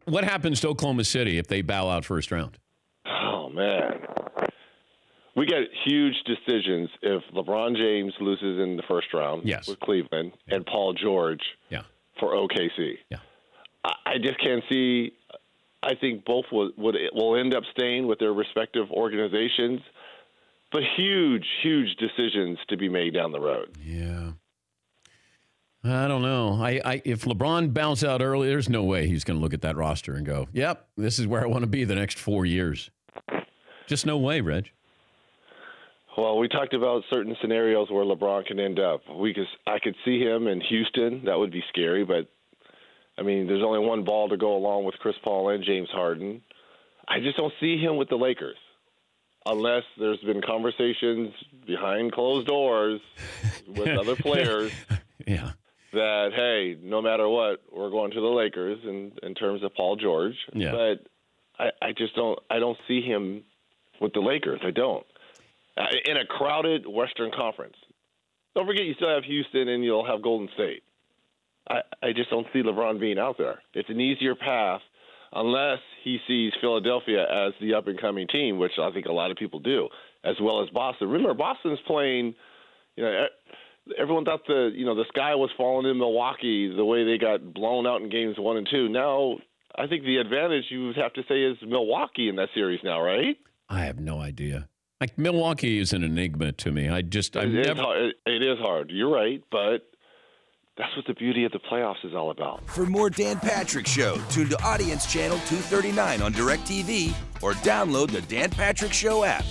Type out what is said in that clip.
What happens to Oklahoma City if they bow out first round? Oh, man. We get huge decisions if LeBron James loses in the first round with Cleveland and Paul George for OKC. Yeah. I just can't see. I think both will end up staying with their respective organizations, but huge, huge decisions to be made down the road. Yeah. I don't know. If LeBron bounces out early, there's no way he's going to look at that roster and go, yep, this is where I want to be the next 4 years. Just no way, Reg. Well, we talked about certain scenarios where LeBron can end up. I could see him in Houston. That would be scary, but, I mean, there's only one ball to go along with Chris Paul and James Harden. I just don't see him with the Lakers unless there's been conversations behind closed doors with other players that, hey, no matter what, we're going to the Lakers in terms of Paul George. Yeah. But I just don't see him with the Lakers. I don't. In a crowded Western Conference. Don't forget you still have Houston and you'll have Golden State. I just don't see LeBron being out there. It's an easier path unless he sees Philadelphia as the up-and-coming team, which I think a lot of people do, as well as Boston. Remember, Boston's playing, everyone thought the sky was falling in Milwaukee the way they got blown out in games 1 and 2. Now, I think the advantage you would have to say is Milwaukee in that series now, right? I have no idea. Like, Milwaukee is an enigma to me. It is hard. You're right, but that's what the beauty of the playoffs is all about. For more Dan Patrick Show, tune to Audience Channel 239 on DirecTV or download the Dan Patrick Show app.